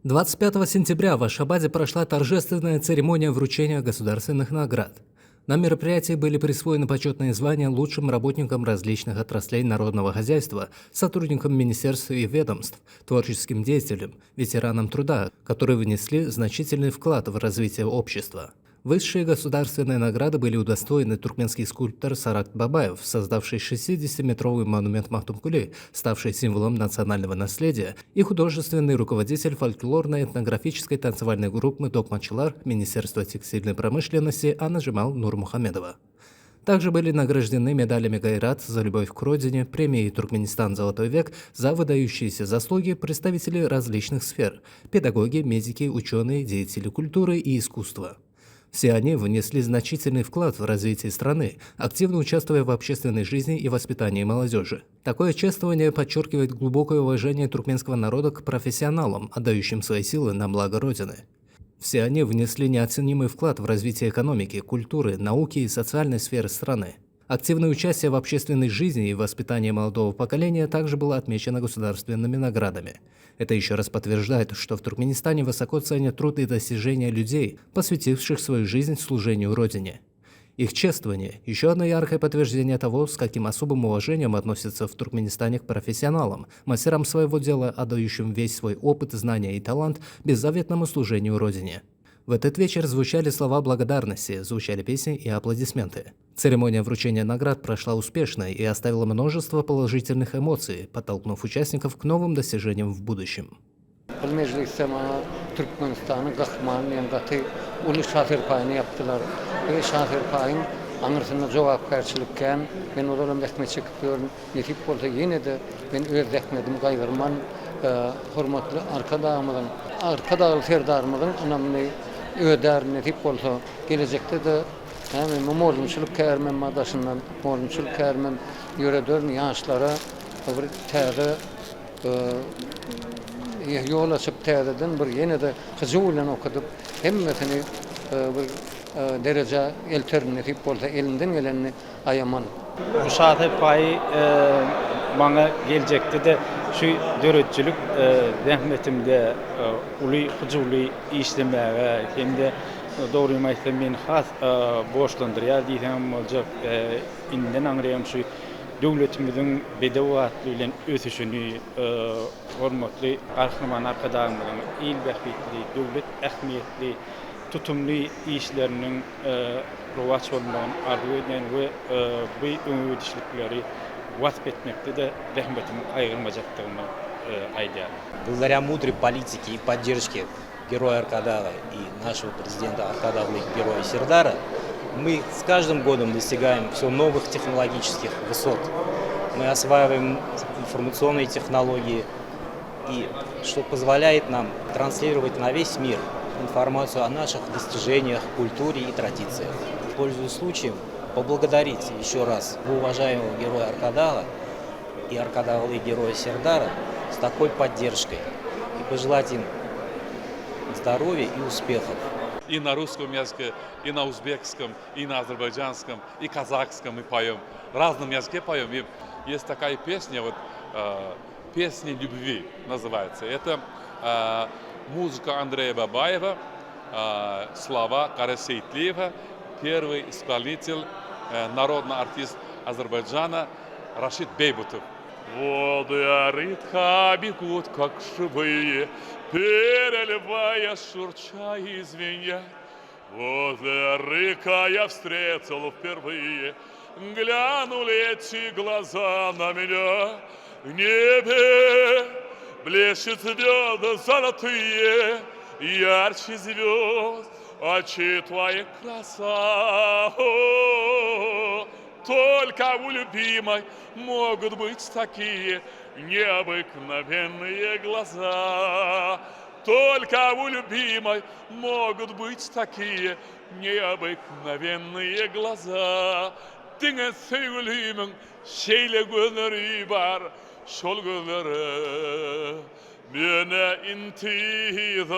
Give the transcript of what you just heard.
25 сентября в Ашхабаде прошла торжественная церемония вручения государственных наград. На мероприятии были присвоены почетные звания лучшим работникам различных отраслей народного хозяйства, сотрудникам министерств и ведомств, творческим деятелям, ветеранам труда, которые внесли значительный вклад в развитие общества. Высшие государственные награды были удостоены туркменский скульптор Саракт Бабаев, создавший 60-метровый монумент Махтумкуле, ставший символом национального наследия, и художественный руководитель фольклорной этнографической танцевальной группы «Докмачылар» Министерства текстильной промышленности Анна Жемал Нурмухамедова. Также были награждены медалями Гайрат за любовь к родине, премией Туркменистан «Золотой век» за выдающиеся заслуги представители различных сфер – педагоги, медики, ученые, деятели культуры и искусства. Все они внесли значительный вклад в развитие страны, активно участвуя в общественной жизни и воспитании молодежи. Такое чествование подчеркивает глубокое уважение туркменского народа к профессионалам, отдающим свои силы на благо Родины. Все они внесли неоценимый вклад в развитие экономики, культуры, науки и социальной сферы страны. Активное участие в общественной жизни и воспитании молодого поколения также было отмечено государственными наградами. Это еще раз подтверждает, что в Туркменистане высоко ценят труд и достижения людей, посвятивших свою жизнь служению Родине. Их чествование – еще одно яркое подтверждение того, с каким особым уважением относятся в Туркменистане к профессионалам, мастерам своего дела, отдающим весь свой опыт, знания и талант беззаветному служению Родине. В этот вечер звучали слова благодарности, звучали песни и аплодисменты. Церемония вручения наград прошла успешно и оставила множество положительных эмоций, подтолкнув участников к новым достижениям в будущем. Türkmenistan'ın kahramanı katı ulu şafir payını yaptılar. Ve şafir payın anırsında cevapkarçılıkken ben olalım dekme çıkıp diyorum. Netip olsa yine de ben öyle dekmedim gayrıman hürmetli arka dağıl serdarımızın önemli öder netip olsa gelecekte de hem molumçuluk kârmem madaşından molumçuluk kârmem yöredör yaşlara bir tağı yol açıp tağıdan bir yine de hızıyla okudup hemmetini bir derece alternatif olsa elinden geleni ayaman. Bu şahı payı bana gelecekti de şu döretçülük rahmetimde ulu huzurlu işlemeye hem de doğru mesleğin has borçlandırıyor diyeceğim olacak inden anlayayım şu devletimizin bedevatlığıyla ötüşünü hormatlı kahraman arkadaşlarımızın il beklettiği devlet ehemmiyetli tutumlu işlerinin rovaç olmanın arzu eden ve bu öngörüşlükleri vasf etmekte de rahmetimin ayrılmayacaktığını ayırıyorum. Благодаря мудрой политике и поддержке героя Аркадала и нашего президента Аркадала и героя Сердара, мы с каждым годом достигаем все новых технологических высот. Мы осваиваем информационные технологии, и что позволяет нам транслировать на весь мир информацию о наших достижениях, культуре и традициях. Пользуясь случаем, поблагодарить еще раз уважаемого героя Аркадала и Аркадала и героя Сердара с такой поддержкой и пожелать им здоровья и успехов. И на русском языке, и на узбекском, и на азербайджанском, и казахском мы поем. В разном языке поем. И есть такая песня, «Песни любви» называется. Это музыка Андрея Бабаева, слова Карасейтлиева, первый исполнитель, народный артист Азербайджана Рашид Бейбутов. Воды Аритха бегут, как живые, переливая, шурча и звеня. Возле рыка я встретил впервые, глянули эти глаза на меня. В небе блещут звезды золотые, ярче звезд очи твои краса. Только у любимой могут быть такие необыкновенные глаза. Только у любимой могут быть такие необыкновенные глаза. Dine sevgilimin şeyle gözleri var, şol gözleri bana intizar.